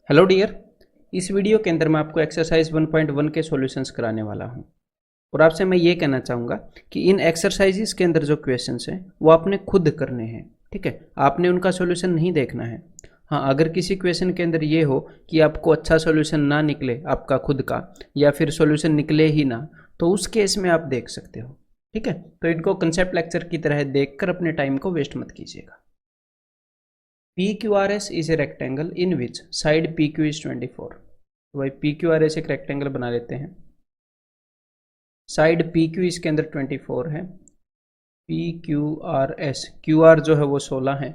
Hello dear. इस video के अंदर मैं आपको एक्सरसाइज 1.1 के सॉल्यूशंस कराने वाला हूं और आपसे मैं ये कहना चाहूँगा कि इन एक्सरसाइजेस के अंदर जो क्वेश्चंस हैं वो आपने खुद करने हैं। ठीक है, आपने उनका सॉल्यूशन नहीं देखना है। हाँ, अगर किसी क्वेश्चन के अंदर ये हो कि आपको अच्छा सॉल्यूशन ना निकले आपका खुद का, या फिर सॉल्यूशन निकले ही ना, तो उस केस में आप देख सकते हो। ठीक है, तो इनको कंसेप्ट लेक्चर की तरह देखकर अपने टाइम को वेस्ट मत कीजिएगा। PQRS is a rectangle in which side PQ is 24। तो भाई PQRS एक रेक्टेंगल बना लेते हैं, साइड PQ इसके अंदर 24 है। PQRS, QR जो है वो 16 है।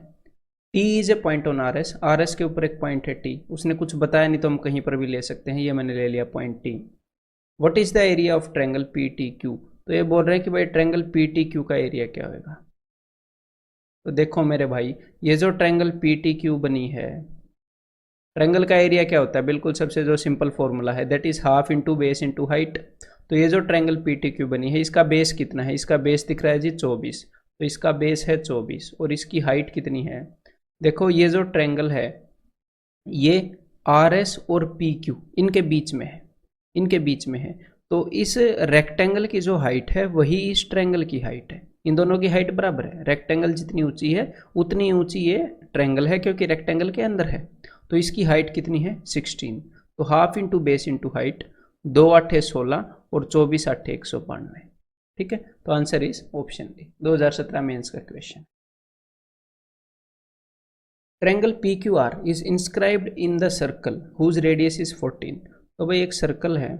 T is a point on RS, RS के ऊपर एक पॉइंट है T। उसने कुछ बताया नहीं तो हम कहीं पर भी ले सकते हैं, ये मैंने ले लिया point T। What is the area of triangle PTQ? तो ये बोल रहे हैं कि भाई ट्रायंगल PTQ का एरिया क्या होगा। तो देखो मेरे भाई, ये जो ट्रायंगल PTQ बनी है, ट्रायंगल का एरिया क्या होता है? बिल्कुल सबसे जो सिंपल फॉर्मूला है, that is half into base into height. तो ये जो ट्रायंगल PTQ बनी है, इसका बेस कितना है? इसका बेस दिख रहा है जी 24। तो इसका बेस है 24 और इसकी हाइट कितनी है? देखो ये जो ट्रायंगल है ये RS और PQ इनके बीच में है, इनके बीच में है। तो इस रेक्टेंगल की जो हाइट है वही इस ट्रायंगल की हाइट है। इन दोनों की हाइट बराबर है। रेक्टेंगल जितनी ऊंची है उतनी ऊंची ये ट्रायंगल है, क्योंकि रेक्टेंगल के अंदर है। तो इसकी हाइट कितनी है? 16। तो half into base into height, 2 8 16 और 24 8 192। ठीक है, तो answer is option D, 2017 mains का question. Triangle PQR is inscribed in the circle whose radius is 14। तो भाई एक सर्कल है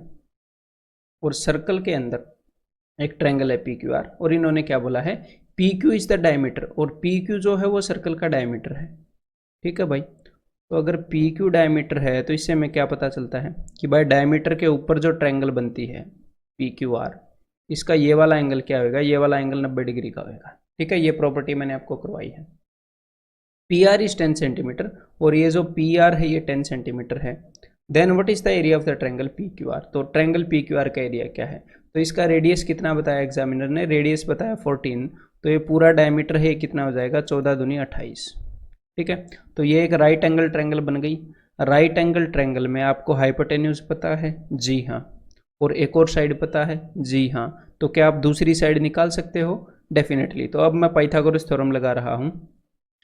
और सर्कल के अंदर एक ट्रायंगल है PQR, और इन्होंने क्या बोला है? PQ इज द डायमीटर, और PQ जो है वो सर्कल का डायमीटर है। ठीक है भाई, तो अगर PQ डायमीटर है तो इससे हमें क्या पता चलता है कि भाई डायमीटर के ऊपर जो ट्रायंगल बनती है PQR, इसका ये वाला एंगल क्या होगा? ये वाला एंगल 90 डिग्री का होगा। ठीक है, ये प्रॉपर्टी मैंने आपको करवाई है। PR इज 10 सेंटीमीटर और ये जो PR है ये 10 सेंटीमीटर है। Then what is the area of the triangle PQR? तो ट्रायंगल PQR का एरिया क्या है? तो इसका रेडियस कितना बताया एग्जामिनर ने? रेडियस बताया 14। तो ये पूरा डायमीटर है, कितना हो जाएगा? 14 दूनी 28। ठीक है, तो ये एक राइट एंगल ट्रायंगल बन गई। राइट एंगल ट्रायंगल में आपको हाइपोटेन्यूज पता है? जी हाँ। और एक और साइड पता है? जी हाँ। तो क्या आप दूसरी साइड निकाल सकते हो? डेफिनेटली। तो अब मैं पाइथागोरस थ्योरम लगा रहा हूँ।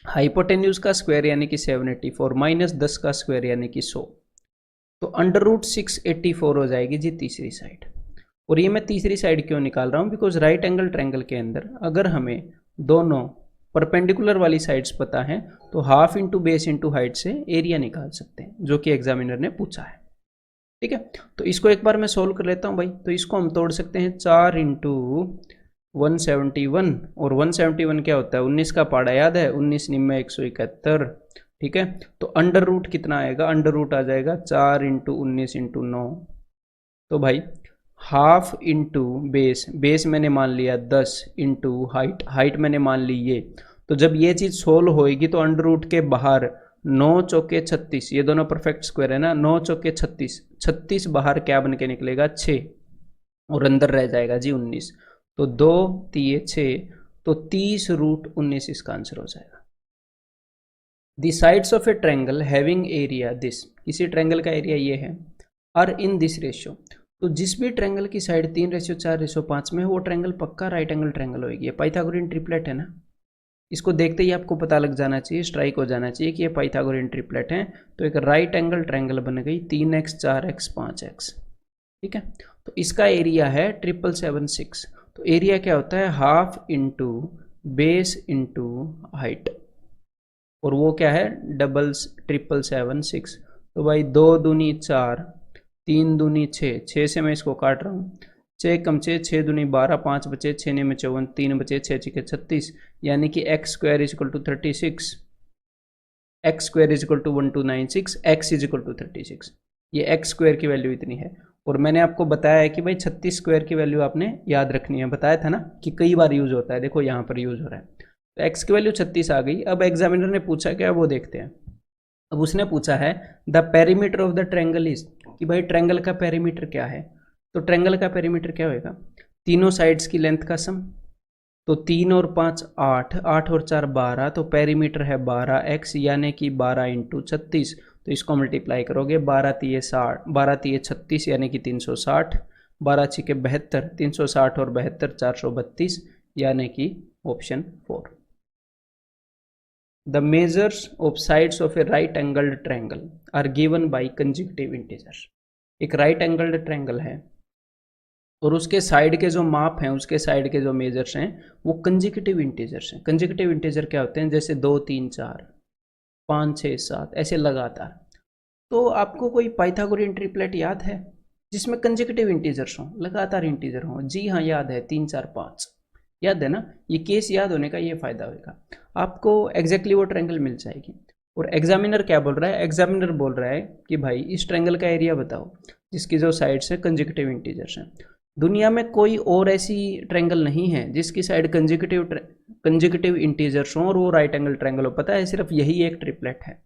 हाइपोटेन्यूज का स्क्वायर यानी कि 784 माइनस 10 का स्क्वायर यानी कि 100। तो अंडर रूट 684 हो जाएगी जी तीसरी साइड। और ये मैं तीसरी साइड क्यों निकाल रहा हूँ? बिकॉज राइट एंगल ट्रायंगल के अंदर अगर हमें दोनों परपेंडिकुलर वाली साइड्स पता है तो half into base into height से एरिया निकाल सकते हैं, जो कि एग्जामिनर ने पूछा है। ठीक है, तो इसको एक बार मैं सोल्व कर लेता हूँ भाई। तो इसको हम तोड़ सकते हैं 4 इंटू 171, और 171 क्या होता है? 19 का पाड़ा याद है? 19 निम्न 171। ठीक है, तो अंडर रूट कितना आएगा? अंडर रूट आ जाएगा 4 इंटू 19 इंटू 9। तो भाई हाफ इंटू बेस, बेस मैंने मान लिया 10 इंटू हाइट, हाइट मैंने मान ली ये। तो जब ये चीज़ सोल्व होएगी तो अंडर रूट के बाहर 9 चौके 36, ये दोनों परफेक्ट स्क्वायर है ना, 9 चौके 36, 36 बाहर क्या बन के निकलेगा? 6, और अंदर रह जाएगा जी 19। तो 2 3 6, तो 30 रूट 19 इसका आंसर हो जाएगा। दी sides of A triangle having area this, किसी ट्रायंगल का एरिया ये है, आर इन दिस रेशियो। तो जिस भी ट्रायंगल की साइड 3:4:5 में है वो ट्रायंगल पक्का राइट एंगल ट्रायंगल होगी। ये पाइथागोरियन ट्रिपलेट है ना, इसको देखते ही आपको पता लग जाना चाहिए, स्ट्राइक हो जाना चाहिए कि ये पाइथागोरियन ट्रिपलेट है। तो एक राइट एंगल ट्रायंगल बन गई, 3x 4x 5x। ठीक है, तो इसका एरिया है 776। तो एरिया क्या होता है? Half into base into height, और वो क्या है? 776। तो भाई 2 दूनी 4, 3 दूनी 6, 6 से मैं इसको काट रहा हूँ, 6 कम 6, 6 दूनी 12, 5 बचे, 6 में 54, 3 बचे, 6 6 36, यानी कि x square is equal to 36, x square is equal to 1296, x is equal to 36। ये एक्स स्क्वायर की वैल्यू इतनी है। और मैंने आपको बताया है कि भाई 36 स्क्वायर की वैल्यू आपने याद रखनी है, बताया था ना कि कई बार यूज होता है। देखो यहाँ पर यूज हो रहा है। तो एक्स की वैल्यू 36 आ गई। अब एग्जामिनर ने पूछा क्या, वो देखते हैं। अब उसने पूछा है the perimeter of the triangle is, कि भाई ट्रायंगल का पेरीमीटर क्या है? तो ट्रायंगल का पेरीमीटर क्या होगा? तीनों साइड्स की लेंथ का सम। तो 3 और 5 8, 8 और 4 12, तो पेरीमीटर है 12x, यानी कि 12 इंटू 36। तो इसको मल्टीप्लाई करोगे 12 तिये 60, 12 तिये 36 यानी कि 360, 12 छिके 72, 360 और 72 432 यानी कि option 4। The measures of sides of a right angled triangle are given by consecutive integers. एक राइट एंगल्ड ट्रायंगल है और उसके साइड के जो माप हैं, उसके साइड के जो मेजर्स हैं वो कंसेक्यूटिव इंटीजर्स हैं। कंसेक्यूटिव इंटीजर क्या होते हैं? जैसे 2 3 4 5 6 7 ऐसे लगातार। तो आपको कोई पाइथागोरियन ट्रिपलेट याद है जिसमें कंसेक्यूटिव इंटीजर्स हों, लगातार इंटीजर हों? जी हाँ, याद है, 3 4 5 याद है ना। ये केस याद होने का ये फायदा होगा, आपको एग्जैक्टली वो ट्रायंगल मिल जाएगी। और एग्जामिनर क्या बोल रहा है? एग्जामिनर बोल रहा है कि भाई इस ट्रायंगल का एरिया बताओ जिसकी जो साइड्स है कंसेक्यूटिव इंटीजर्स हैं। दुनिया में कोई और ऐसी ट्रायंगल नहीं है जिसकी साइड कंसेक्यूटिव इंटीजर्स हों और वो राइट एंगल ट्रायंगल हो। पता है, सिर्फ यही एक ट्रिपलेट है।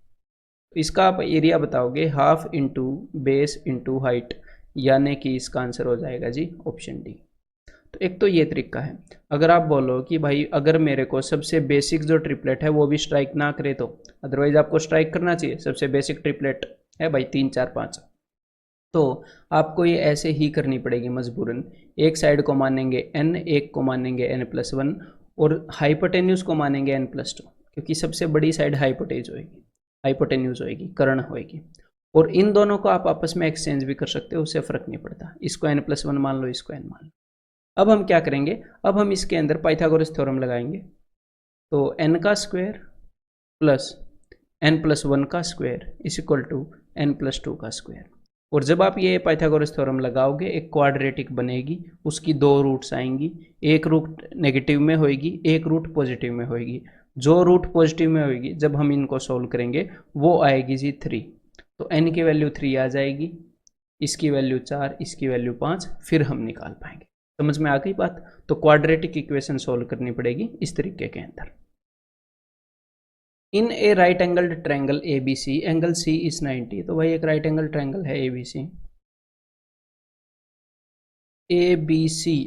इसका आप एरिया बताओगे half into base into height, यानी कि इसका आंसर हो जाएगा जी ऑप्शन डी। तो एक तो ये तरीका है। अगर आप बोलो कि भाई अगर मेरे को सबसे बेसिक जो ट्रिपलेट है वो भी स्ट्राइक ना करे तो, अदरवाइज आपको स्ट्राइक करना चाहिए। सबसे बेसिक ट्रिपलेट है भाई 3 4 5, तो आपको ये ऐसे ही करनी पड़ेगी मजबूरन। एक साइड को मानेंगे n, एक को मानेंगे n+1 और हाइपोटेन्यूज को मानेंगे n+2, क्योंकि सबसे बड़ी साइड हाइपोटेन्यूज होएगी, कर्ण होएगी। और इन दोनों को आप आपस में एक्सचेंज भी कर सकते हो, उससे फर्क नहीं पड़ता। इसको n+1 मान लो, इसको n मान लो। अब हम क्या करेंगे? अब हम इसके अंदर पाइथागोरस थ्योरम लगाएंगे। तो n का स्क्वायर प्लस n+1 का square is equal to n+2 का स्क्वायर। और जब आप ये पाइथागोरस थ्योरम लगाओगे एक क्वाड्रेटिक बनेगी, उसकी 2 रूट्स आएंगी, एक रूट नेगेटिव में होएगी, एक रूट पॉजिटिव में होएगी। जो रूट पॉजिटिव में होएगी जब हम इनको सोल्व करेंगे वो आएगी जी 3। तो n की वैल्यू 3 आ जाएगी, इसकी वैल्यू 4, इसकी वैल्यू 5, फिर हम निकाल पाएंगे। समझ में आ गई बात? तो क्वाड्रेटिक इक्वेशन सोल्व करनी पड़ेगी इस तरीके के अंदर। In a right angled triangle ABC angle C is 90। तो भाई एक राइट एंगल ट्रायंगल है ABC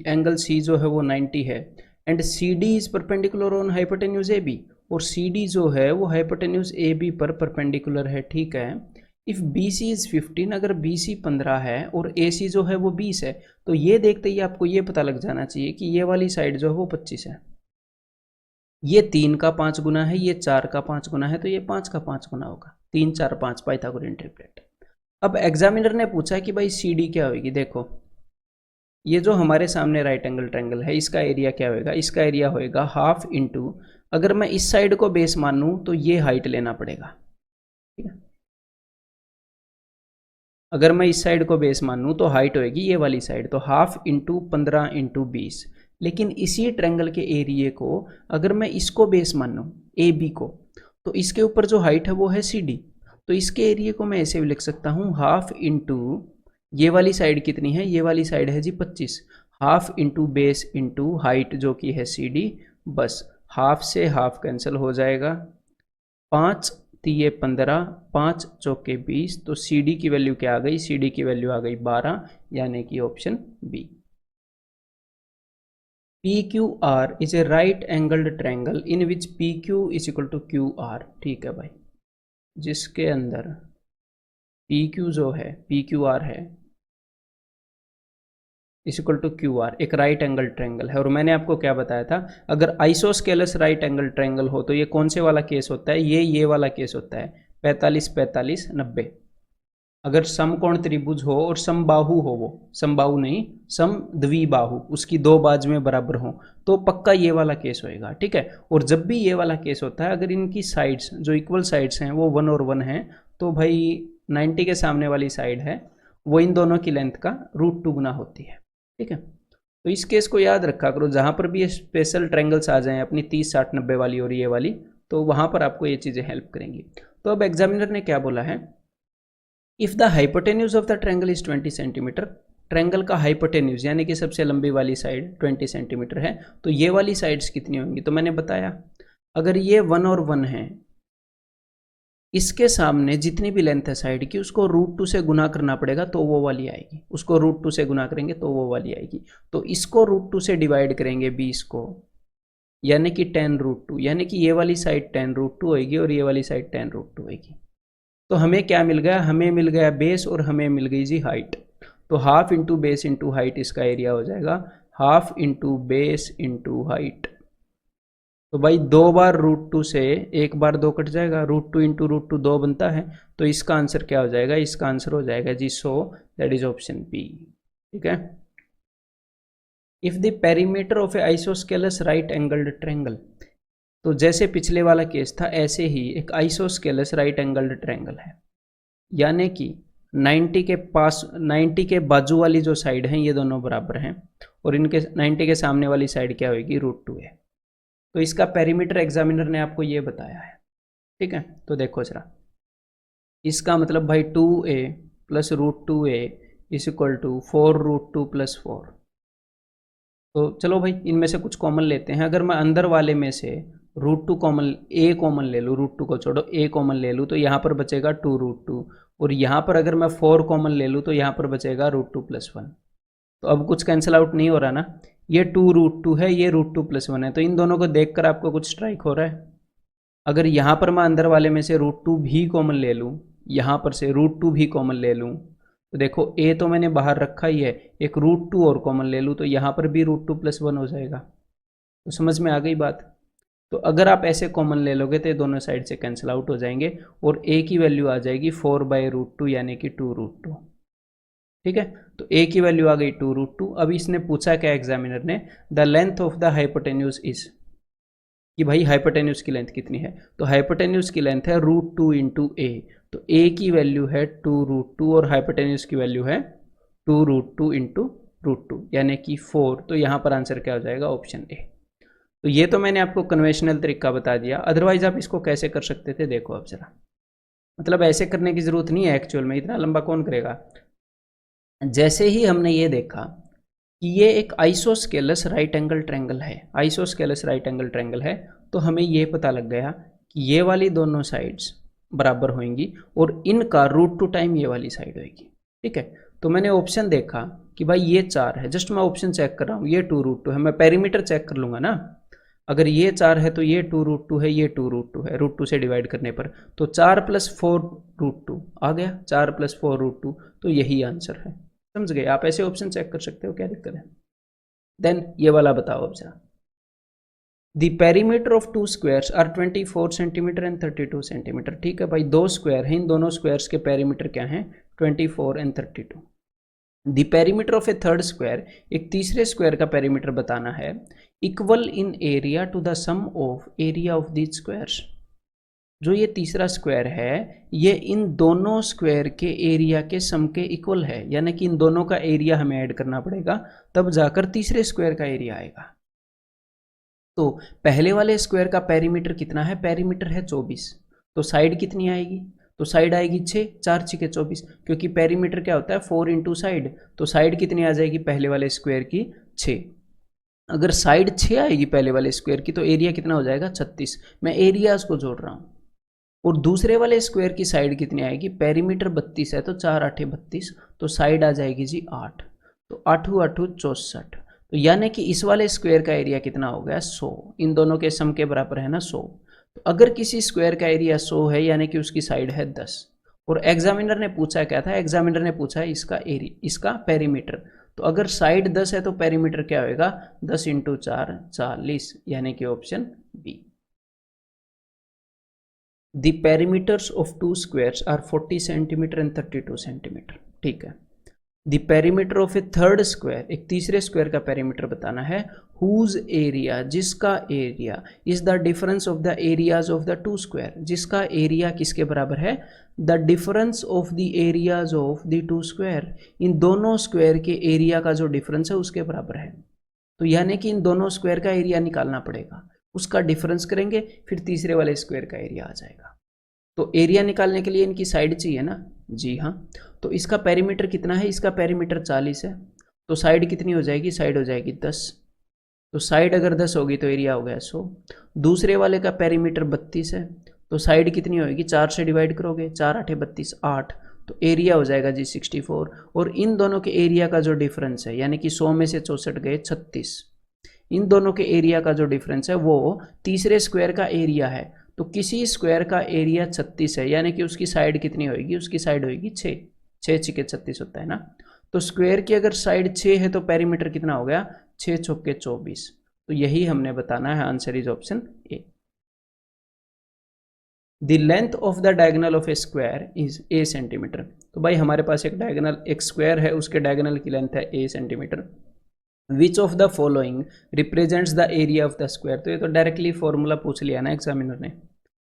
एंगल C जो है वो 90 है and CD is perpendicular on hypotenuse AB, और CD जो है वो हाइपोटेन्यूज AB पर परपेंडिकुलर है। ठीक है। इफ BC इज 15, अगर BC 15 है और AC जो है वो 20 है, तो ये देखते ही आपको ये पता लग जाना चाहिए कि ये वाली साइड जो है वो 25 है। ये 3 का 5 गुना है, ये 4 का 5 गुना है, तो ये 5 का 5 गुना होगा। 3 4 5 पाइथागोरियन ट्रिपलेट। अब एग्जामिनर ने पूछा कि भाई CD क्या होगी। देखो ये जो हमारे सामने राइट एंगल ट्रायंगल है इसका एरिया क्या होएगा? इसका एरिया होएगा हाफ इंटू, अगर मैं इस साइड को बेस मानूं तो ये हाइट लेना पड़ेगा। ठीक है, अगर मैं इस साइड को बेस मानूं तो हाइट होएगी ये वाली साइड, तो हाफ इंटू 15 इंटू 20। लेकिन इसी ट्रायंगल के एरिए को अगर मैं इसको बेस मानूं AB को, तो इसके ऊपर जो हाइट है वो है CD। तो इसके एरिए को मैं ऐसे भी लिख सकता हूँ हाफ इंटू, ये वाली साइड कितनी है? ये वाली साइड है जी 25, half into base into height जो कि है CD। बस हाफ से हाफ कैंसिल हो जाएगा, 5 तिये 15, 5 चौके 20, तो CD की वैल्यू क्या आ गई? CD की वैल्यू आ गई 12, यानी कि option b. PQR is a right angled triangle in which PQ is equal to QR। ठीक है भाई, जिसके अंदर PQ जो है PQR है इज इक्वल टू QR, एक राइट एंगल ट्रायंगल है। और मैंने आपको क्या बताया था? अगर आइसोस्केलस राइट एंगल ट्रायंगल हो तो ये कौन से वाला केस होता है? ये वाला केस होता है 45 45 90। अगर समकोण त्रिभुज हो और समबाहु हो, वो समबाहु नहीं समद्विबाहु, उसकी 2 बाजुएं बराबर हो, तो पक्का ये वाला केस होएगा। ठीक है। और जब भी ये वाला केस होता है, अगर इनकी साइड्स जो इक्वल साइड्स हैं वो 1 और 1 हैं, तो भाई 90 के सामने वाली साइड है वो इन दोनों की लेंथ का √2 गुना होती है। ठीक है। तो इस केस को याद रखा करो, जहां पर भी ये स्पेशल ट्रायंगल्स आ जाएं अपनी 30 60 90 वाली और ये वाली, तो वहां पर आपको ये चीजें हेल्प करेंगी। तो अब एग्जामिनर ने क्या बोला है? If the hypotenuse of the triangle is 20 centimetre, triangle का हाइपोटेन्यूज यानी कि सबसे लंबी वाली साइड 20 सेंटीमीटर है, तो ये वाली साइड्स कितनी होंगी? तो मैंने बताया अगर ये 1 और 1 है, इसके सामने जितनी भी लेंथ है साइड की उसको √2 से गुना करना पड़ेगा तो वो वाली आएगी, उसको √2 से गुना करेंगे तो वो वाली आएगी। तो इसको √2 से डिवाइड करेंगे 20 को, यानी कि 10 √2, यानी कि ये वाली साइड 10 √2 होगी और ये वाली साइड 10 √2 होगी। तो हमें क्या मिल गया, हमें मिल गया बेस और हमें मिल गई जी हाइट। तो half into base into height इसका एरिया हो जाएगा, half into base into height. तो भाई 2 बार √2 से 1 बार 2 कट जाएगा, √2 इंटू √2 2 बनता है। तो इसका आंसर क्या हो जाएगा, इसका आंसर हो जाएगा जी 100, दैट इज ऑप्शन बी। ठीक है। If the perimeter of A isosceles right angled triangle, तो जैसे पिछले वाला केस था ऐसे ही एक आइसोस्केलस राइट एंगल्ड ट्रायंगल है, यानी कि 90 के पास 90 के बाजू वाली जो साइड है ये दोनों बराबर हैं और इनके 90 के सामने वाली साइड क्या होगी, √2 है। तो इसका पेरीमीटर एग्जामिनर ने आपको ये बताया है। ठीक है, तो देखो जरा, इसका मतलब भाई 2a plus √2a is equal to 4√2 + 4। तो चलो भाई इनमें से कुछ कॉमन लेते हैं। अगर मैं अंदर वाले में से √2 कॉमन, a कॉमन ले लूँ, √2 को छोड़ो, a कॉमन ले लूँ तो यहाँ पर बचेगा 2√2, और यहाँ पर अगर मैं 4 कॉमन ले लूँ तो यहाँ पर बचेगा √2 + 1। तो अब कुछ कैंसिल आउट नहीं हो रहा ना, ये 2√2 है, ये √2 + 1 है, तो इन दोनों को देखकर आपको कुछ स्ट्राइक हो रहा है। अगर यहाँ पर मैं अंदर वाले में से √2 भी कॉमन ले लूँ, यहाँ पर से √2 भी कॉमन ले लूँ, तो देखो a तो मैंने बाहर रखा ही है, एक √2 और कॉमन ले लूँ तो यहाँ पर भी √2 + 1 हो जाएगा। तो समझ में आ गई बात। तो अगर आप ऐसे कॉमन ले लोगे तो ये दोनों साइड से कैंसिल आउट हो जाएंगे और a की वैल्यू आ जाएगी 4/√2 यानी कि 2√2। ठीक है, तो a की वैल्यू आ गई 2√2। अब इसने पूछा क्या एग्जामिनर ने, the length of the hypotenuse is, कि भाई हाइपोटेन्यूज की लेंथ कितनी है। तो हाइपोटेन्यूज की लेंथ है √2 इंटू a, तो a की वैल्यू है 2√2 और हाइपोटेन्यूज की वैल्यू है 2√2 इंटू √2 यानी कि 4। तो यहाँ पर आंसर क्या हो जाएगा, ऑप्शन ए। तो ये तो मैंने आपको कन्वेंशनल तरीका बता दिया, अदरवाइज आप इसको कैसे कर सकते थे, देखो अब जरा, मतलब ऐसे करने की जरूरत नहीं है एक्चुअल में, इतना लंबा कौन करेगा। जैसे ही हमने ये देखा कि ये एक आइसोस्केलस राइट एंगल ट्रायंगल है, आइसोस्केलस राइट एंगल ट्रायंगल है, तो हमें ये पता लग गया कि ये वाली दोनों साइड्स बराबर होंगी और इनका √2 टाइम ये वाली साइड होगी। ठीक है, तो मैंने ऑप्शन देखा कि भाई ये 4 है, जस्ट मैं ऑप्शन चेक कर रहा हूँ, ये 2√2 है, मैं पेरीमीटर चेक कर लूँगा ना। अगर ये 4 है तो ये 2√2 है, ये 2√2 है, √2 से डिवाइड करने पर तो 4 + 4√2 आ गया, 4 + 4√2, तो यही आंसर है। समझ गए, आप ऐसे ऑप्शन चेक कर सकते हो, क्या दिक्कत है। देन ये वाला बताओ अब जरा, the perimeter of 2 squares are 24 centimetre and 32 centimetre. ठीक है भाई, 2 स्क्वायर हैं, इन दोनों स्क्वायर्स के पेरीमीटर क्या हैं, 24 and 32। The perimeter of a third square, एक तीसरे स्क्वायर का पेरीमीटर बताना है, equal in area to the sum of area of these squares. जो ये तीसरा स्क्वायर है ये इन दोनों स्क्वायर के एरिया के सम के इक्वल है, यानी कि इन दोनों का एरिया हमें ऐड करना पड़ेगा, तब जाकर तीसरे स्क्वायर का एरिया आएगा। तो पहले वाले स्क्वायर का पेरीमीटर कितना है, पेरीमीटर है 24, तो साइड कितनी आएगी, तो साइड आएगी 6, 4 × 24, क्योंकि पेरीमीटर क्या होता है 4 इंटू साइड, तो साइड कितनी आ जाएगी पहले वाले स्क्वायर की, 6। अगर साइड 6 आएगी पहले वाले स्क्वायर की तो एरिया कितना हो जाएगा, 36। मैं एरियाज को जोड़ रहा हूँ। और दूसरे वाले स्क्वायर की साइड कितनी आएगी, पेरीमीटर 32 है तो 4 × 8 = 32, तो साइड आ जाएगी जी 8, तो 8 × 8 = 64। तो यानी कि इस वाले स्क्वायर का एरिया कितना हो गया, 100। इन दोनों के सम के बराबर है ना 100। तो अगर किसी स्क्वायर का एरिया 100 है यानी कि उसकी साइड है 10, और एग्जामिनर ने पूछा क्या था, एग्जामिनर ने पूछा इसका एरिया, इसका पेरीमीटर। तो अगर साइड 10 है तो पेरीमीटर क्या होगा, 10 × 4 = 40, यानी कि option B. The perimeters of 2 squares are 40 centimeter and 32 centimeter। ठीक है, The perimeter of a third square, एक तीसरे स्क्वायर का पेरीमीटर बताना है, whose area, जिसका area is the difference of the areas of the two square, जिसका area किसके बराबर है, the difference of the areas of the two square, इन दोनों स्क्वायर के एरिया का जो डिफरेंस है उसके बराबर है। तो यानी कि इन दोनों स्क्वायर का एरिया निकालना पड़ेगा, उसका डिफरेंस करेंगे फिर तीसरे वाले स्क्वायर का एरिया आ जाएगा। तो एरिया निकालने के लिए इनकी साइड चाहिए ना, जी हाँ। तो इसका पेरीमीटर कितना है, इसका पेरीमीटर 40 है, तो साइड कितनी हो जाएगी, साइड हो जाएगी 10। तो साइड अगर 10 होगी तो एरिया हो गया 100। दूसरे वाले का पेरीमीटर 32 है, तो साइड कितनी होगी, 4 से डिवाइड करोगे, 4 × 8 = 32, 8, तो एरिया हो जाएगा जी 64। और इन दोनों के एरिया का जो डिफरेंस है, यानी कि 100 में से 64 गए 36, इन दोनों के एरिया का जो डिफरेंस है वो तीसरे स्क्वायर का एरिया है। तो किसी स्क्वायर का एरिया 36 है, यानी कि उसकी साइड कितनी होगी, उसकी साइड होगी 6, 6 छिके 36 होता है ना। तो स्क्वायर की अगर साइड 6 है तो पेरीमीटर कितना हो गया, 6 चौके 24। तो यही हमने बताना है, answer is option A. The length of the diagonal of A square is a centimetre. तो भाई हमारे पास एक डायगोनल, एक स्क्वायर है, उसके डायगोनल की लेंथ है a centimetre. Which of the following represents the area of the square. तो ये तो डायरेक्टली फॉर्मूला पूछ लिया ना एग्जामिनर ने।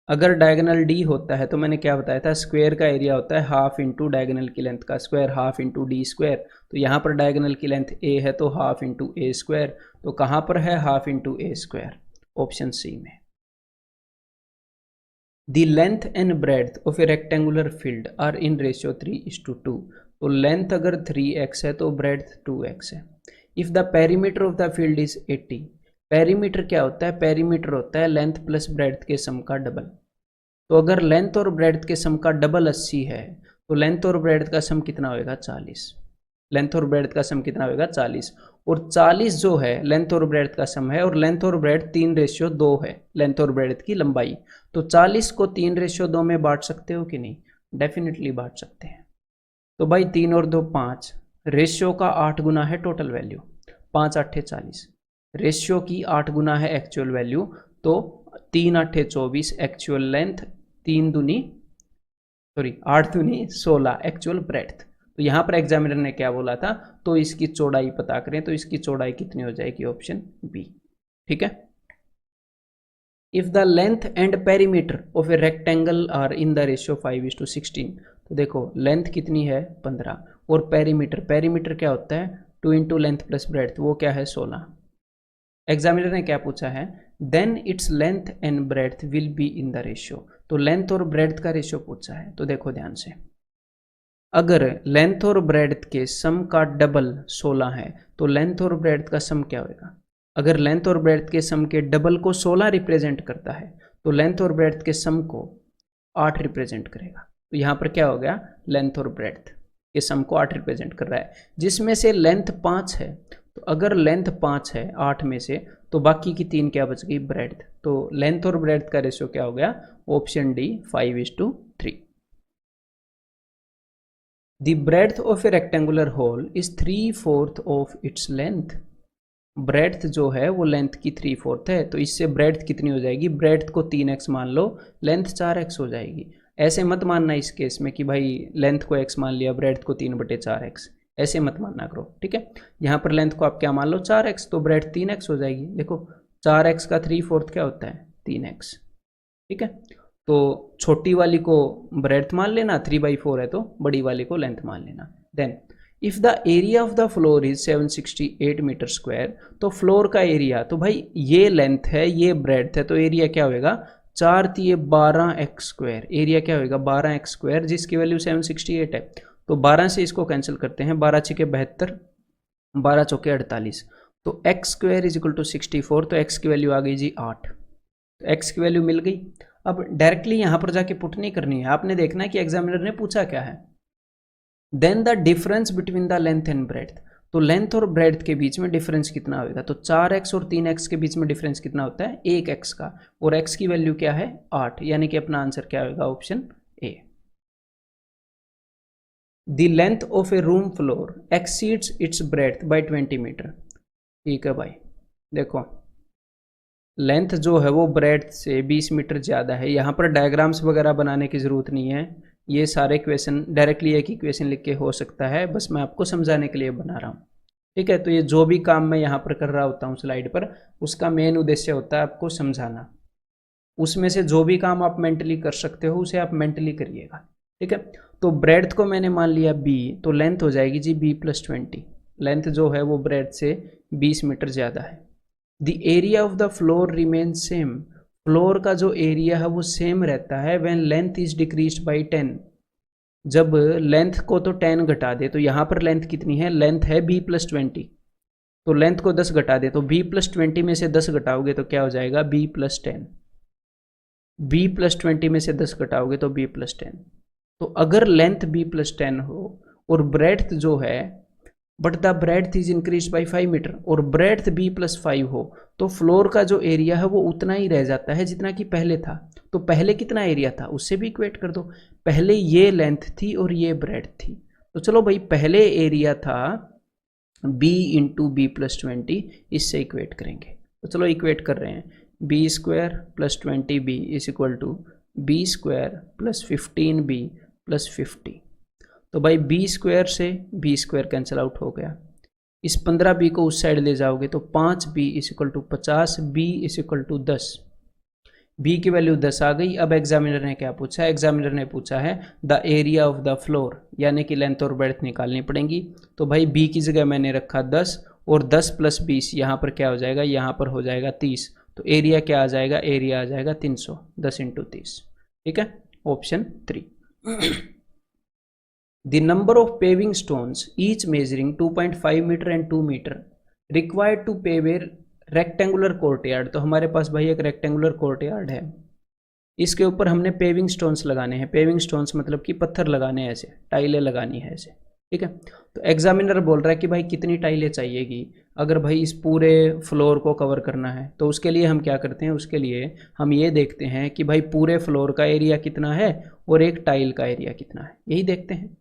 अगर डायगोनल डी होता है तो मैंने क्या बताया था, स्क्वायर का एरिया होता है हाफ इंटू डायगोनल की लेंथ का square, half into D square. तो यहाँ पर डायगोनल की लेंथ ए है तो हाफ इंटू ए स्क्वायर। तो कहाँ पर है, half into a square, option C में। The length and breadth of a rectangular field are in ratio 3:2। तो लेंथ अगर 3x है तो ब्रेड्थ 2x है। If the perimeter of the field is 80। Perimeter क्या होता है, पेरीमीटर होता है लेंथ प्लस ब्रेड्थ के सम का डबल। तो अगर लेंथ और ब्रेड्थ के सम का डबल 80 है तो लेंथ और ब्रेड्थ का सम कितना होएगा, 40। लेंथ और ब्रेड्थ का सम कितना होएगा, 40। और 40 जो है लेंथ और ब्रेड्थ का सम है, और लेंथ और ब्रेड्थ 3:2 है लेंथ और ब्रेड्थ की लंबाई। तो 40 को 3:2 में बांट सकते हो कि नहीं, डेफिनेटली बांट सकते हैं। तो भाई 3 और 2 5, रेशियो का 8 गुना है टोटल वैल्यू, 5 8 40, रेशियो की 8 गुना है एक्चुअल वैल्यू। तो 3 8 24 एक्चुअल लेंथ, 8 दूनी 16 एक्चुअल ब्रेड्थ। तो यहाँ पर एग्जामिनर ने क्या बोला था, तो इसकी चौड़ाई पता करें, तो इसकी चौड़ाई कितनी हो जाएगी, ऑप्शन बी। ठीक है। If the length and perimeter of a rectangle are in the ratio 5:16। तो देखो लेंथ कितनी है 15, और पेरीमीटर, पेरीमीटर क्या होता है 2 इंटू लेंथ प्लस ब्रेड्थ, वो क्या है 16। एग्जामिनर ने क्या पूछा है, then its length and breadth will be in the ratio. तो लेंथ और ब्रेड्थ का रेशियो पूछा है। तो देखो ध्यान से, अगर लेंथ और ब्रेड्थ के सम का डबल 16 है तो लेंथ और ब्रेड्थ का सम क्या होगा। अगर लेंथ और ब्रेड्थ के सम के डबल को 16 रिप्रेजेंट करता है तो लेंथ और ब्रेड्थ के सम को 8 रिप्रेजेंट करेगा। तो यहाँ पर क्या हो गया, लेंथ और ब्रेड्थ के सम को 8 रिप्रेजेंट कर रहा है, जिसमें से लेंथ 5 है। तो अगर लेंथ 5 है 8 में से, तो बाकी की 3 क्या बच गई, ब्रेड्थ। तो लेंथ और ब्रेड्थ का रेशियो क्या हो गया, option D 5:3। The breadth of a rectangular hall is 3/4 of its length. Breadth जो है वो लेंथ की 3/4 है, तो इससे ब्रेड्थ कितनी हो जाएगी, ब्रेड्थ को 3x मान लो, लेंथ 4x हो जाएगी। ऐसे मत मानना इस केस में कि भाई लेंथ को x मान लिया, ब्रेड्थ को 3/4x, ऐसे मत मानना करो। ठीक है, यहाँ पर लेंथ को आप क्या मान लो 4x, तो ब्रेड्थ 3x हो जाएगी। देखो 4x का 3/4 क्या होता है, 3x। ठीक है, तो छोटी वाली को ब्रेड्थ मान लेना, 3/4 है तो बड़ी वाली को लेंथ मान लेना। Then if the area of the floor is 768 metre square. तो फ्लोर का एरिया, तो भाई ये लेंथ है ये ब्रेड्थ है, तो एरिया क्या होएगा, 4 × 12x²। एरिया क्या होएगा 12x², जिसकी वैल्यू 768 है। तो 12 से इसको कैंसिल करते हैं, 12 × 72, 12 × 4 48। तो x² = 64। तो x की वैल्यू आ गई जी 8। तो x की वैल्यू मिल गई। अब डायरेक्टली यहाँ पर जाके पुट नहीं करनी है, आपने देखना है कि एग्जामिनर ने पूछा क्या है। Then the difference between the length and breadth. तो लेंथ और ब्रेड्थ के बीच में डिफरेंस कितना होगा, तो 4x और 3x के बीच में डिफरेंस कितना होता है, 1x का, और x की वैल्यू क्या है 8, यानी कि अपना आंसर क्या होगा, option A. The length of a room floor exceeds its breadth by 20 metre. ठीक है भाई, देखो लेंथ जो है वो ब्रेड्थ से 20 मीटर ज़्यादा है। यहाँ पर डायग्राम्स वगैरह बनाने की ज़रूरत नहीं है, ये सारे क्वेश्चन डायरेक्टली एक ही क्वेश्चन लिख के हो सकता है, बस मैं आपको समझाने के लिए बना रहा हूँ। ठीक है, तो ये जो भी काम मैं यहाँ पर कर रहा होता हूँ स्लाइड पर, उसका मेन उद्देश्य होता है आपको समझाना। उसमें से जो भी काम आप मेंटली कर सकते हो उसे आप मेंटली करिएगा। ठीक है, तो ब्रेड्थ को मैंने मान लिया b, तो लेंथ हो जाएगी जी b+20। लेंथ जो है वो ब्रेड्थ से 20 मीटर ज़्यादा है। The area of the floor remain same. Floor का जो एरिया है वो सेम रहता है when length is decreased bye 10। जब लेंथ को तो 10 घटा दे, तो यहाँ पर लेंथ कितनी है, लेंथ है b+20, तो लेंथ को 10 घटा दे, तो b+20 में से 10 घटाओगे तो क्या हो जाएगा b+10। b+20 में से 10 घटाओगे तो b+10। तो अगर लेंथ b+10 हो और ब्रेड्थ जो है but the breadth is increase by 5 metre और ब्रेड्थ b+5 हो तो फ्लोर का जो एरिया है वो उतना ही रह जाता है जितना कि पहले था। तो पहले कितना एरिया था उससे भी इक्वेट कर दो। पहले ये लेंथ थी और ये ब्रेड्थ थी, तो चलो भाई पहले एरिया था b इंटू b+20, इससे इक्वेट करेंगे। तो चलो इक्वेट कर रहे हैं, b² + 20b is equal to b² + 15b + 50। तो भाई b² से b² कैंसिल आउट हो गया, इस 15b को उस साइड ले जाओगे तो 5b is equal to 50, b is equal to 10। b की वैल्यू 10 आ गई। अब एग्जामिनर ने क्या पूछा है, एग्जामिनर ने पूछा है the area of the floor, यानी कि लेंथ और ब्रेड्थ निकालनी पड़ेंगी। तो भाई b की जगह मैंने रखा 10 और 10 + 20 यहाँ पर क्या हो जाएगा, यहाँ पर हो जाएगा 30। तो एरिया क्या आ जाएगा, एरिया आ जाएगा 300, 10 × 30। ठीक है, option 3। The number of paving stones, each measuring 2.5 meter and 2 meter, required to pave a rectangular courtyard। तो हमारे पास भाई एक रेक्टेंगुलर कोर्टयार्ड है, इसके ऊपर हमने पेविंग स्टोन्स लगाने हैं। पेविंग स्टोन्स मतलब कि पत्थर लगाने हैं, ऐसे टाइलें लगानी है ऐसे। ठीक है, तो एग्जामिनर बोल रहा है कि भाई कितनी टाइलें चाहिएगी अगर भाई इस पूरे फ्लोर को कवर करना है। तो उसके लिए हम क्या करते हैं, उसके लिए हम ये देखते हैं कि भाई पूरे फ्लोर का एरिया कितना है और एक टाइल का एरिया कितना है, यही देखते हैं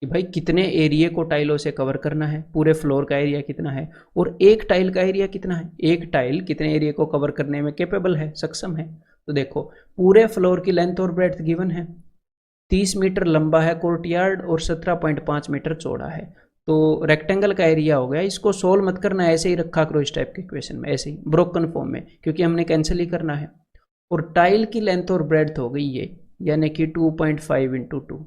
कि भाई कितने एरिया को टाइलों से कवर करना है, पूरे फ्लोर का एरिया कितना है और एक टाइल का एरिया कितना है, एक टाइल कितने एरिया को कवर करने में कैपेबल है, सक्षम है। तो देखो पूरे फ्लोर की लेंथ और ब्रेड्थ गिवन है, 30 मीटर लंबा है कोर्टयार्ड और 17.5 मीटर चौड़ा है। तो रेक्टेंगल का एरिया हो गया, इसको सोल्व मत करना, ऐसे ही रखा करो इस टाइप के इक्वेशन में, ऐसे ही ब्रोकन फॉर्म में, क्योंकि हमने कैंसिल ही करना है। और टाइल की लेंथ और ब्रेड्थ हो गई ये, यानी कि 2.5 × 2।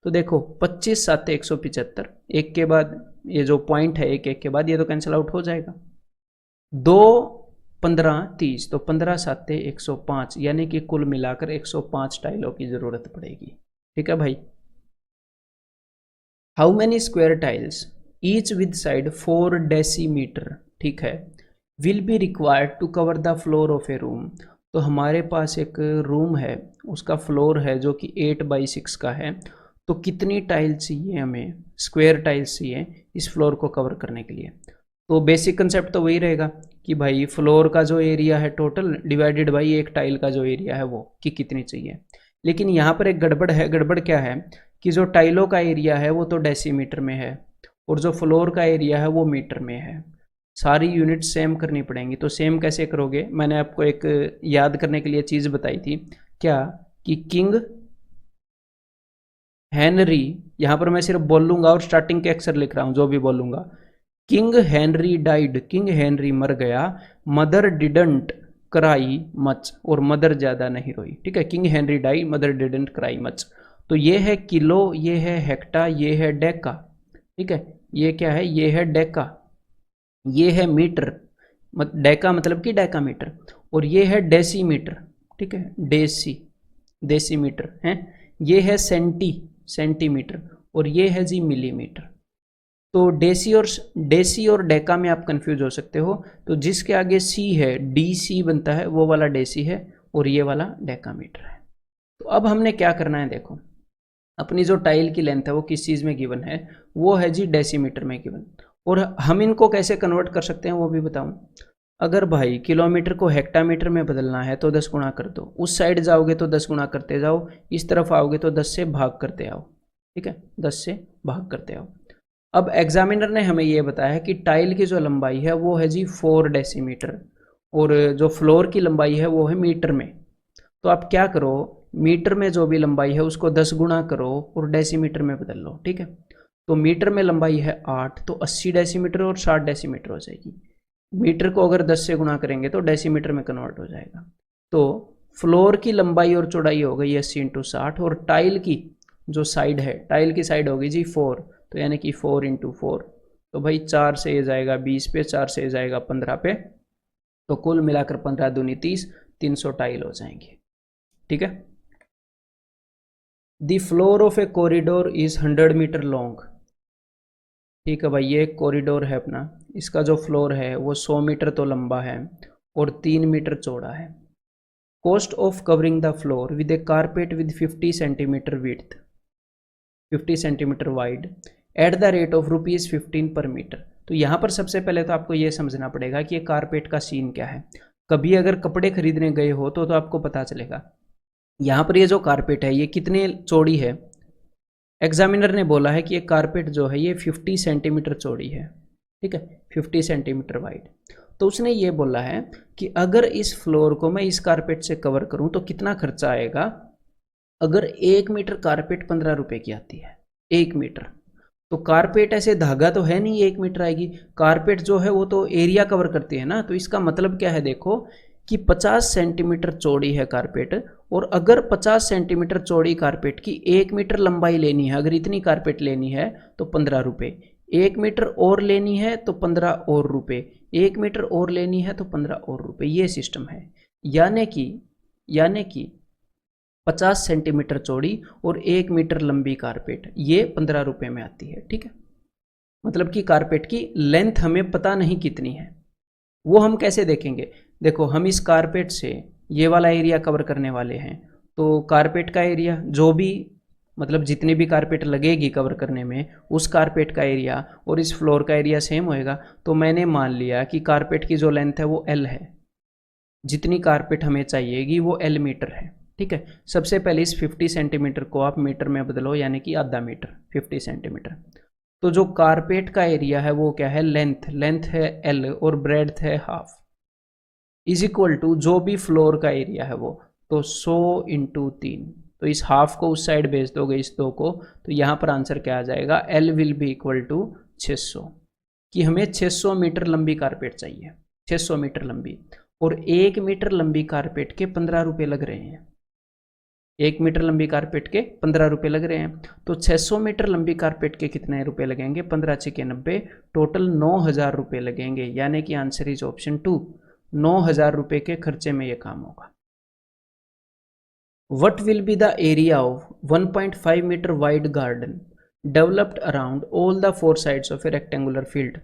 तो देखो 25 × 7 = 175, एक के बाद ये जो पॉइंट है एक एक के बाद ये तो कैंसिल आउट हो जाएगा। 2 15 30, तो 15 × 7 = 105, यानी कि कुल मिलाकर 105 टाइलों की जरूरत पड़ेगी। ठीक है भाई। How many square tiles each with side 4 decimetre, ठीक है, will be required to cover the floor of a room. तो हमारे पास एक रूम है, उसका फ्लोर है जो कि 8/6 का है। तो कितनी टाइल्स चाहिए हमें, स्क्वायर टाइल्स चाहिए इस फ्लोर को कवर करने के लिए। तो बेसिक कंसेप्ट तो वही रहेगा कि भाई फ्लोर का जो एरिया है टोटल डिवाइडेड बाई एक टाइल का जो एरिया है वो, कि कितनी चाहिए। लेकिन यहाँ पर एक गड़बड़ है। गड़बड़ क्या है कि जो टाइलों का एरिया है वो तो डेसीमीटर में है और जो फ्लोर का एरिया है वो मीटर में है। सारी यूनिट सेम करनी पड़ेंगी। तो सेम कैसे करोगे, मैंने आपको एक याद करने के लिए चीज़ बताई थी क्या, कि किंग हेनरी, यहाँ पर मैं सिर्फ बोलूँगा और स्टार्टिंग के अक्षर लिख रहा हूँ जो भी बोलूँगा। King Henry died, King Henry मर गया, मदर डिडंट क्राई मच, और मदर ज़्यादा नहीं रोई। ठीक है, King Henry die, mother didn't cry much. तो ये है किलो, ये है हेक्टा, ये है डेका। ठीक है, ये क्या है, ये है डेका, ये है मीटर, डेका मतलब कि डेकामीटर, और ये है डेसीमीटर। ठीक है, डेसीमीटर है, ये है सेंटीमीटर, और ये है जी मिलीमीटर। तो डेसी और डेका में आप कंफ्यूज हो सकते हो। तो जिसके आगे सी है, DC बनता है, वो वाला डेसी है और ये वाला डेकामीटर है। तो अब हमने क्या करना है, देखो अपनी जो टाइल की लेंथ है वो किस चीज़ में गिवन है, वो है जी डेसीमीटर में गिवन। और हम इनको कैसे कन्वर्ट कर सकते हैं वो भी बताऊं। अगर भाई किलोमीटर को हेक्टामीटर में बदलना है तो 10 गुणा कर दो, उस साइड जाओगे तो 10 गुणा करते जाओ, इस तरफ आओगे तो 10 से भाग करते आओ। ठीक है, 10 से भाग करते आओ। अब एग्जामिनर ने हमें ये बताया कि टाइल की जो लंबाई है वो है जी 4 डेसीमीटर और जो फ्लोर की लंबाई है वो है मीटर में। तो आप क्या करो, मीटर में जो भी लंबाई है उसको 10 गुणा करो और डेसीमीटर में बदल लो। ठीक है, तो मीटर में लंबाई है 8, तो 80 डेसीमीटर और 60 डेसीमीटर हो जाएगी। मीटर को अगर 10 से गुणा करेंगे तो डेसीमीटर में कन्वर्ट हो जाएगा। तो फ्लोर की लंबाई और चौड़ाई हो गई 80 × 60 और टाइल की जो साइड है, टाइल की साइड होगी जी 4, तो यानी कि 4 × 4। तो भाई 4 से ये जाएगा 20 पे, 4 से ये जाएगा 15 पे, तो कुल मिलाकर 15 दूनी 30, 300 टाइल हो जाएंगे। ठीक है, the floor of a corridor is 100 metre long. ठीक है भाई, ये एक कॉरिडोर है अपना, इसका जो फ्लोर है वो 100 मीटर तो लंबा है और 3 मीटर चौड़ा है। Cost of covering the floor with A carpet with 50 centimetre width, 50 centimetre wide at the rate of ₹15 पर मीटर। तो यहाँ पर सबसे पहले तो आपको ये समझना पड़ेगा कि ये कारपेट का सीन क्या है। कभी अगर कपड़े खरीदने गए हो तो आपको पता चलेगा। यहाँ पर ये जो कारपेट है ये कितने चौड़ी है। एग्जामिनर ने बोला है कि ये कारपेट जो है ये 50 सेंटीमीटर चौड़ी है, ठीक है, 50 सेंटीमीटर वाइड। तो उसने ये बोला है कि अगर इस फ्लोर को मैं इस कारपेट से कवर करूं तो कितना खर्चा आएगा। अगर 1 मीटर कारपेट 15 रुपए की आती है, 1 मीटर, तो कारपेट ऐसे धागा तो है नहीं 1 मीटर आएगी। कारपेट जो है वो तो एरिया कवर करती है ना। तो इसका मतलब क्या है, देखो कि 50 सेंटीमीटर चौड़ी है कारपेट, और अगर 50 सेंटीमीटर चौड़ी कारपेट की 1 मीटर लंबाई लेनी है, अगर इतनी कारपेट लेनी है तो 15 रुपये, 1 मीटर और लेनी है तो 15 और रुपये, 1 मीटर और लेनी है तो 15 और रुपये। ये सिस्टम है। यानी कि 50 सेंटीमीटर चौड़ी और 1 मीटर लंबी कारपेट ये 15 रुपये में आती है, ठीक है। मतलब कि कारपेट की लेंथ हमें पता नहीं कितनी है, वो हम कैसे देखेंगे। देखो हम इस कारपेट से ये वाला एरिया कवर करने वाले हैं, तो कारपेट का एरिया जो भी, मतलब जितनी भी कारपेट लगेगी कवर करने में, उस कारपेट का एरिया और इस फ्लोर का एरिया सेम होएगा। तो मैंने मान लिया कि कारपेट की जो लेंथ है वो L है, जितनी कारपेट हमें चाहिएगी वो L मीटर है, ठीक है। सबसे पहले इस 50 सेंटीमीटर को आप मीटर में बदलो, यानी कि आधा मीटर, 50 सेंटीमीटर। तो जो कारपेट का एरिया है वो क्या है, लेंथ है L और ब्रेड्थ है हाफ, इज इक्वल टू जो भी फ्लोर का एरिया है वो, तो 100 इंटू 3। तो इस हाफ को उस साइड भेज दोगे इस 2 को, तो यहाँ पर आंसर क्या आ जाएगा, L will be equal to 600, कि हमें 600 मीटर लंबी कारपेट चाहिए, 600 मीटर लंबी। और 1 मीटर लंबी कारपेट के 15 रुपये लग रहे हैं, 1 मीटर लंबी कारपेट के 15 रुपये लग रहे हैं। तो 600 मीटर लंबी कारपेट के कितने रुपए लगेंगे, 15 × 90, टोटल 9000 रुपये लगेंगे। यानी कि आंसर इज ऑप्शन 2, 9000 रुपये के खर्चे में ये काम होगा। What will be the area of 1.5 meter wide garden developed around all the 4 sides of a rectangular field?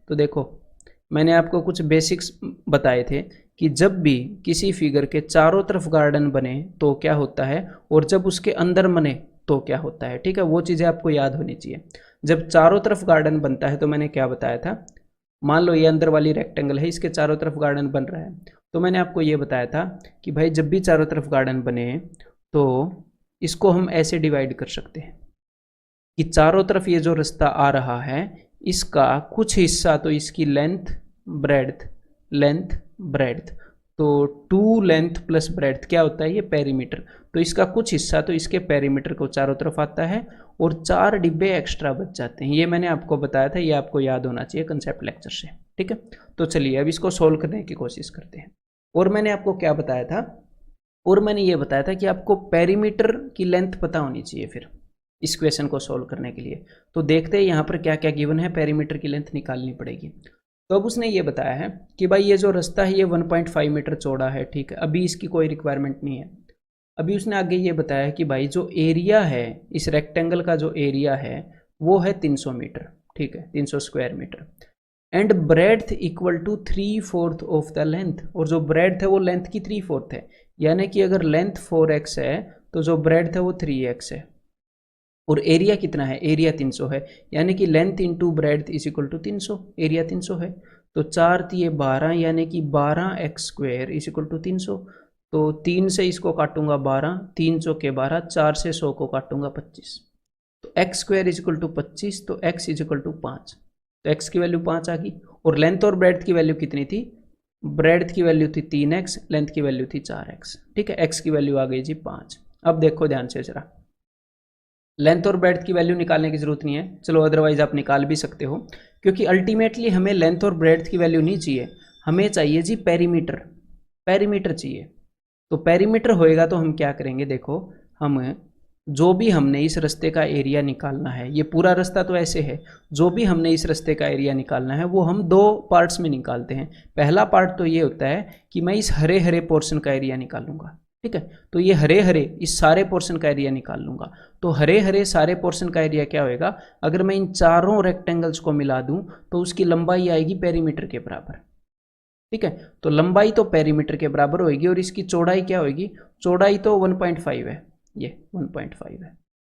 तो देखो मैंने आपको कुछ बेसिक्स बताए थे कि जब भी किसी फिगर के चारों तरफ गार्डन बने तो क्या होता है, और जब उसके अंदर बने तो क्या होता है, ठीक है। वो चीज़ें आपको याद होनी चाहिए। जब चारों तरफ गार्डन बनता है तो मैंने क्या बताया था, मान लो ये अंदर वाली रेक्टेंगल है, इसके चारों तरफ गार्डन बन रहा है, तो मैंने आपको ये बताया था कि भाई जब भी चारों तरफ गार्डन बने तो इसको हम ऐसे डिवाइड कर सकते हैं कि चारों तरफ ये जो रास्ता आ रहा है इसका कुछ हिस्सा तो इसकी लेंथ ब्रेड्थ, तो 2 लेंथ प्लस ब्रेड्थ क्या होता है, ये पेरीमीटर। तो इसका कुछ हिस्सा तो इसके पेरीमीटर को चारों तरफ आता है और 4 डिब्बे एक्स्ट्रा बच जाते हैं। ये मैंने आपको बताया था, ये आपको याद होना चाहिए कंसेप्ट लेक्चर से, ठीक है। तो चलिए अब इसको सोल्व करने की कोशिश करते हैं। और मैंने आपको क्या बताया था, और मैंने ये बताया था कि आपको पेरीमीटर की लेंथ पता होनी चाहिए फिर इस क्वेश्चन को सोल्व करने के लिए। तो देखते हैं यहाँ पर क्या क्या गिवन है, पेरीमीटर की लेंथ निकालनी पड़ेगी। तो अब उसने ये बताया है कि भाई ये जो रास्ता है ये 1.5 मीटर चौड़ा है, ठीक है। अभी इसकी कोई रिक्वायरमेंट नहीं है। अभी उसने आगे ये बताया कि भाई जो एरिया है इस रेक्टेंगल का, जो एरिया है वो है 300 मीटर, ठीक है, 300 square metre. And breadth equal to 3/4 of the length, और जो ब्रेड्थ है वो लेंथ की 3/4 है। यानी कि अगर लेंथ 4x है तो जो ब्रेड्थ है वो 3x है, और एरिया कितना है, एरिया 300 है। यानी कि length into breadth is equal to 300, area 300 है। तो 4 × 12 यानी कि 12x square is equal to 300। तो 3 से इसको काटूंगा 12, 3 × 12, 4 से 100 को काटूंगा 25, तो x square is equal to 25, तो x इज इक्वल टू 5। तो x की वैल्यू 5 आ गई। और लेंथ और ब्रेड्थ की वैल्यू कितनी थी, ब्रेड्थ की वैल्यू थी 3x, लेंथ की वैल्यू थी 4x, ठीक है। x की वैल्यू आ गई जी 5। अब देखो ध्यान से जरा, लेंथ और ब्रेड्थ की वैल्यू निकालने की जरूरत नहीं है, चलो अदरवाइज आप निकाल भी सकते हो, क्योंकि अल्टीमेटली हमें लेंथ और ब्रेड्थ की वैल्यू नहीं चाहिए, हमें चाहिए जी पेरीमीटर चाहिए। तो पेरीमीटर होएगा तो हम क्या करेंगे, देखो हम जो भी हमने इस रास्ते का एरिया निकालना है, ये पूरा रास्ता तो ऐसे है, जो भी हमने इस रास्ते का एरिया निकालना है वो हम 2 पार्ट्स में निकालते हैं। पहला पार्ट तो ये होता है कि मैं इस हरे हरे पोर्शन का एरिया निकालूंगा, ठीक है। तो ये हरे हरे इस सारे पोर्शन का एरिया निकाल लूंगा। तो हरे हरे सारे पोर्शन का एरिया क्या होएगा, अगर मैं इन चारों रेक्टेंगल्स को मिला दूं तो उसकी लंबाई आएगी पेरीमीटर के बराबर, ठीक है। तो लंबाई तो पेरीमीटर के बराबर होगी, और इसकी चौड़ाई क्या होगी, चौड़ाई तो 1.5 है, ये 1.5 है,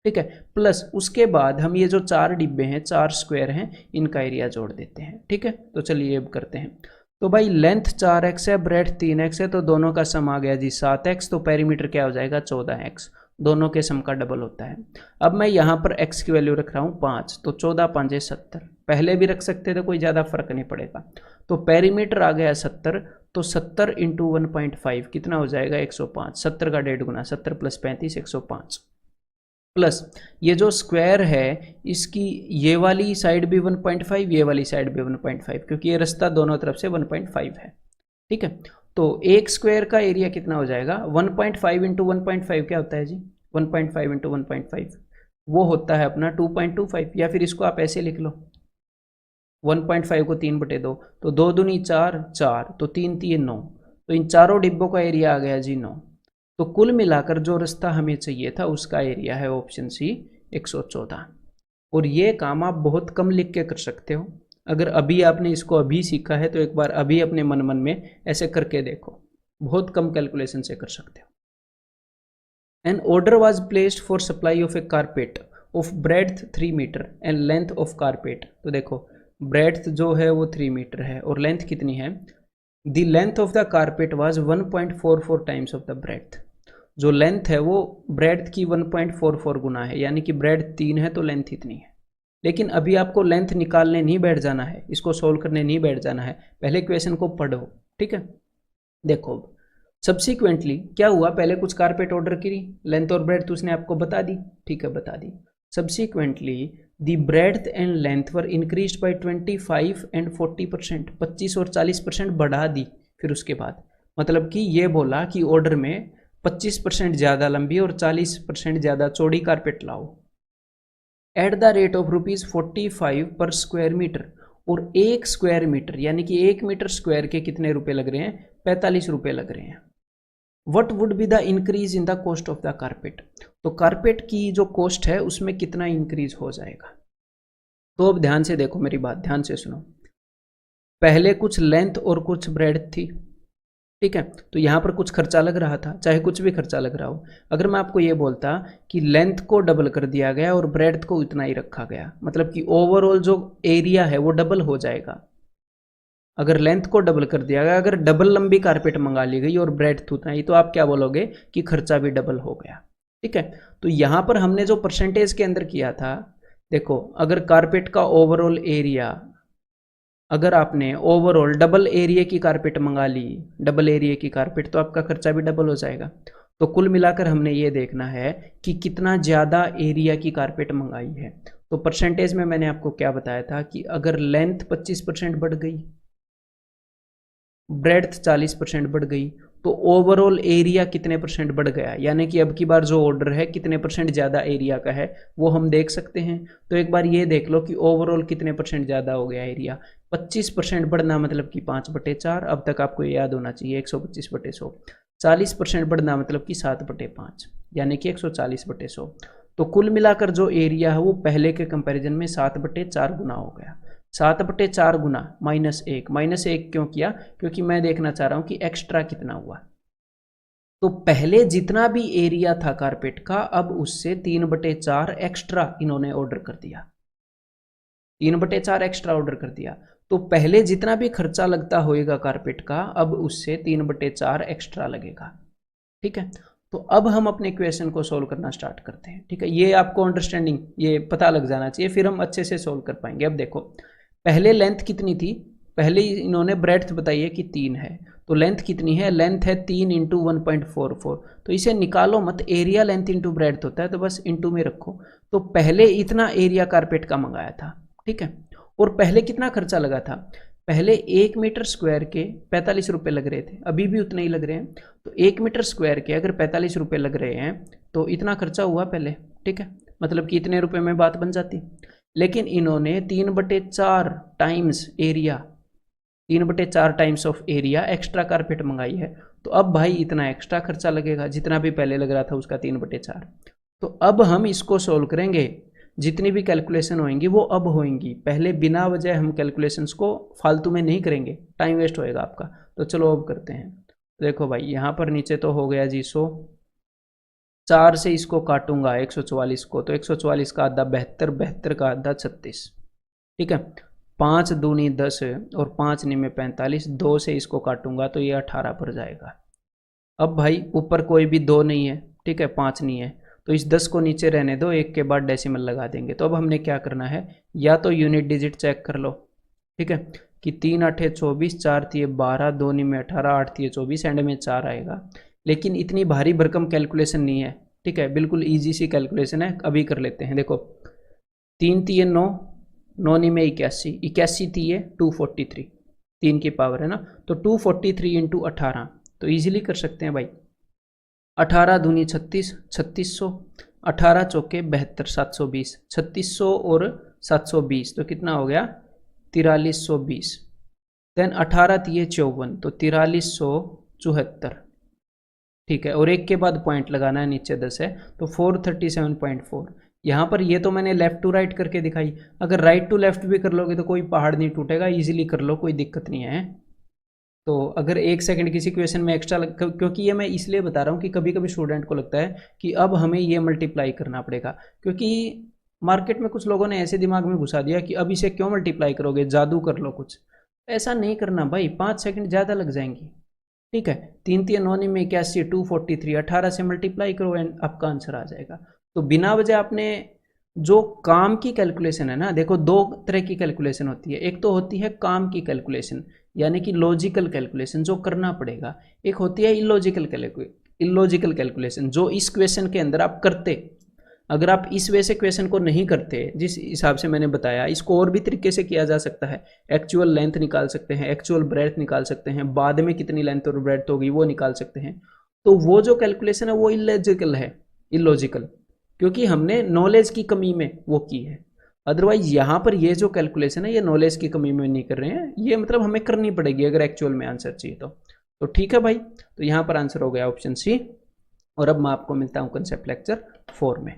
ठीक है। प्लस उसके बाद हम ये जो 4 डिब्बे हैं, 4 स्क्वायर हैं, इनका एरिया जोड़ देते हैं। ठीक है, तो चलिए अब करते हैं। तो भाई लेंथ 4x है, ब्रेड्थ 3x है, तो दोनों का सम आ गया जी 7x, तो पेरीमीटर क्या हो जाएगा 14x, दोनों के सम का डबल होता है। अब मैं यहाँ पर x की वैल्यू रख रहा हूँ 5, तो 14 5 70, पहले भी रख सकते थे, कोई ज़्यादा फर्क नहीं पड़ेगा। तो पेरीमीटर आ गया 70, तो 70 इंटू 1.5 कितना हो जाएगा 105, 70 का 1.5 गुना, 70 + 35 105, प्लस ये जो स्क्वायर है इसकी ये वाली साइड भी 1.5, ये वाली साइड भी 1.5, क्योंकि ये रास्ता दोनों तरफ से 1.5 है। ठीक है, तो एक स्क्वायर का एरिया कितना हो जाएगा 1.5 इंटू 1.5 क्या होता है जी 1.5 इंटू 1.5 वो होता है अपना 2.25, या फिर इसको आप ऐसे लिख लो 1.5 को 3/2, तो 2 दूनी 4, 4 तो 3 3 9, तो इन चारों डिब्बों का एरिया आ गया जी 9। तो कुल मिलाकर जो रास्ता हमें चाहिए था उसका एरिया है ऑप्शन सी 114। और ये काम आप बहुत कम लिख के कर सकते हो। अगर अभी आपने इसको अभी सीखा है तो एक बार अभी अपने मन मन में ऐसे करके देखो, बहुत कम कैलकुलेशन से कर सकते हो। An order was placed for supply of a carpet of breadth 3 metre and length of carpet. तो देखो ब्रेड्थ जो है वो 3 मीटर है और लेंथ कितनी है, the length of the carpet was 1.44 times of the breadth. जो लेंथ है वो ब्रेड्थ की 1.44 गुना है, यानी कि ब्रेड्थ 3 है तो लेंथ इतनी है। लेकिन अभी आपको लेंथ निकालने नहीं बैठ जाना है, इसको सोल्व करने नहीं बैठ जाना है, पहले क्वेश्चन को पढ़ो। ठीक है, देखो सब्सिक्वेंटली क्या हुआ, पहले कुछ कारपेट ऑर्डर करी, लेंथ और ब्रेड्थ उसने आपको बता दी। ठीक है, बता दी। Subsequently the breadth and length were increased by 25 and 40%, 25 और 40% बढ़ा दी। फिर उसके बाद मतलब कि ये बोला कि ऑर्डर में 25% ज़्यादा लंबी और 40% ज़्यादा चौड़ी कारपेट लाओ एट द रेट ऑफ ₹45 पर स्क्वायर मीटर। और 1 स्क्वायर मीटर यानी कि 1 मीटर स्क्वायर के कितने रुपए लग रहे हैं, 45 रुपए लग रहे हैं। What would be the increase in the cost of the carpet. तो कारपेट की जो कॉस्ट है उसमें कितना इंक्रीज हो जाएगा। तो अब ध्यान से देखो मेरी बात, ध्यान से सुनो। पहले कुछ लेंथ और कुछ ब्रेड्थ थी, ठीक है, तो यहाँ पर कुछ खर्चा लग रहा था, चाहे कुछ भी खर्चा लग रहा हो। अगर मैं आपको ये बोलता कि लेंथ को डबल कर दिया गया और ब्रेड्थ को उतना ही रखा गया, मतलब कि ओवरऑल जो एरिया है वो डबल हो जाएगा। अगर लेंथ को डबल कर दिया गया, अगर डबल लंबी कारपेट मंगा ली गई और ब्रेड्थ उतना ही, तो आप क्या बोलोगे कि खर्चा भी डबल हो गया। ठीक है, तो यहाँ पर हमने जो परसेंटेज के अंदर किया था, देखो अगर कारपेट का ओवरऑल एरिया, अगर आपने ओवरऑल डबल एरिया की कारपेट मंगा ली, डबल एरिया की कारपेट, तो आपका खर्चा भी डबल हो जाएगा। तो कुल मिलाकर हमने ये देखना है कि कितना ज़्यादा एरिया की कारपेट मंगाई है। तो परसेंटेज में मैंने आपको क्या बताया था कि अगर लेंथ 25% बढ़ गई, ब्रेड्थ 40% बढ़ गई, तो ओवरऑल एरिया कितने परसेंट बढ़ गया, यानी कि अब की बार जो ऑर्डर है कितने परसेंट ज़्यादा एरिया का है वो हम देख सकते हैं। तो एक बार ये देख लो कि ओवरऑल कितने परसेंट ज़्यादा हो गया एरिया। 25% बढ़ना मतलब कि 5/4, अब तक आपको याद होना चाहिए 125/100। 40% बढ़ना मतलब कि 7/5, यानी कि 140/100। तो कुल मिलाकर जो एरिया है वो पहले के कंपैरिजन में 7/4 गुना हो गया। 7/4 गुना -1, -1 क्यों किया, क्योंकि मैं देखना चाह रहा हूँ कि एक्स्ट्रा कितना हुआ। तो पहले जितना भी एरिया था कारपेट का, अब उससे 3/4 एक्स्ट्रा इन्होंने ऑर्डर कर दिया, 3/4 एक्स्ट्रा ऑर्डर कर दिया। तो पहले जितना भी खर्चा लगता होएगा कारपेट का, अब उससे 3/4 एक्स्ट्रा लगेगा। ठीक है, तो अब हम अपने क्वेश्चन को सोल्व करना स्टार्ट करते हैं। ठीक है, ये आपको अंडरस्टैंडिंग ये पता लग जाना चाहिए, फिर हम अच्छे से सोल्व कर पाएंगे। अब देखो पहले लेंथ कितनी थी, पहले इन्होंने ब्रेड्थ बताई है कि 3 है, तो लेंथ कितनी है, लेंथ है 3 इंटू 1.44, तो इसे निकालो मत, एरिया लेंथ इंटू ब्रेड्थ होता है, तो बस इंटू में रखो। तो पहले इतना एरिया कारपेट का मंगाया था, ठीक है, और पहले कितना खर्चा लगा था, पहले 1 मीटर स्क्वायर के 45 रुपये लग रहे थे, अभी भी उतने ही लग रहे हैं। तो 1 मीटर स्क्वायर के अगर 45 रुपये लग रहे हैं तो इतना खर्चा हुआ पहले, ठीक है, मतलब कि इतने रुपए में बात बन जाती। लेकिन इन्होंने 3/4 times area, 3/4 times of area extra carpet मंगाई है, तो अब भाई इतना एक्स्ट्रा खर्चा लगेगा, जितना भी पहले लग रहा था उसका 3/4। तो अब हम इसको सोल्व करेंगे, जितनी भी कैलकुलेशन होंगी वो अब होंगी, पहले बिना वजह हम कैलकुलेशंस को फालतू में नहीं करेंगे, टाइम वेस्ट होएगा आपका। तो चलो अब करते हैं। देखो भाई यहाँ पर नीचे तो हो गया जी 100, 4 से इसको काटूंगा 144 को, तो 144 का आधा 72, 72 का आधा 36। ठीक है, 5 दूनी 10 और 5 निमे 45, 2 से इसको काटूंगा तो ये 18 पर जाएगा। अब भाई ऊपर कोई भी 2 नहीं है, ठीक है, 5 नहीं है, तो इस 10 को नीचे रहने दो, 1 के बाद डेसिमल लगा देंगे। तो अब हमने क्या करना है, या तो यूनिट डिजिट चेक कर लो, ठीक है, कि 3 8 24, 4 3 12, 2 में 18, 8 3 24, एंड में 4 आएगा। लेकिन इतनी भारी भरकम कैलकुलेशन नहीं है, ठीक है, बिल्कुल ईजी सी कैलकुलेशन है, अभी कर लेते हैं। देखो 3 3 9, 9 में 81, 81 थी ये 243, 3 की पावर है ना, तो 243 इंटू 18, तो ईजिली कर सकते हैं भाई। 18 दूनी 36, 3600, 18 चौके 72, 720, 3600 और 720 तो कितना हो गया 4320। देन 18 दिए 54, तो 4374। ठीक है, और एक के बाद पॉइंट लगाना है, नीचे 10 है तो 437.4। यहाँ पर ये तो मैंने लेफ्ट टू राइट करके दिखाई, अगर राइट टू लेफ्ट भी कर लोगे तो कोई पहाड़ नहीं टूटेगा, इजीली कर लो, कोई दिक्कत नहीं है। तो अगर 1 सेकंड किसी क्वेश्चन में एक्स्ट्रा क्योंकि ये मैं इसलिए बता रहा हूँ कि कभी कभी स्टूडेंट को लगता है कि अब हमें ये मल्टीप्लाई करना पड़ेगा, क्योंकि मार्केट में कुछ लोगों ने ऐसे दिमाग में घुसा दिया कि अब इसे क्यों मल्टीप्लाई करोगे, जादू कर लो कुछ। ऐसा नहीं करना भाई, 5 सेकंड ज़्यादा लग जाएंगी। ठीक है, 3 3 9 में 81, 243, 18 से मल्टीप्लाई करो एंड आपका आंसर आ जाएगा। तो बिना वजह आपने जो काम की कैलकुलेशन है ना, देखो 2 तरह की कैलकुलेशन होती है, एक तो होती है काम की कैलकुलेशन यानी कि लॉजिकल कैलकुलेशन जो करना पड़ेगा, एक होती है इलॉजिकल कैलकुलेशन जो इस क्वेश्चन के अंदर आप करते। अगर आप इस वे से क्वेश्चन को नहीं करते जिस हिसाब से मैंने बताया, इसको और भी तरीके से किया जा सकता है। एक्चुअल लेंथ निकाल सकते हैं, एक्चुअल ब्रेड्थ निकाल सकते हैं, बाद में कितनी लेंथ और ब्रेड्थ होगी वो निकाल सकते हैं। तो वो जो कैलकुलेशन है वो इलॉजिकल, क्योंकि हमने नॉलेज की कमी में वो की है। अदरवाइज यहाँ पर ये जो कैलकुलेशन है ये नॉलेज की कमी में नहीं कर रहे हैं, ये मतलब हमें करनी पड़ेगी अगर एक्चुअल में आंसर चाहिए तो ठीक है भाई। तो यहाँ पर आंसर हो गया ऑप्शन सी। और अब मैं आपको मिलता हूँ कंसेप्ट लेक्चर 4 में।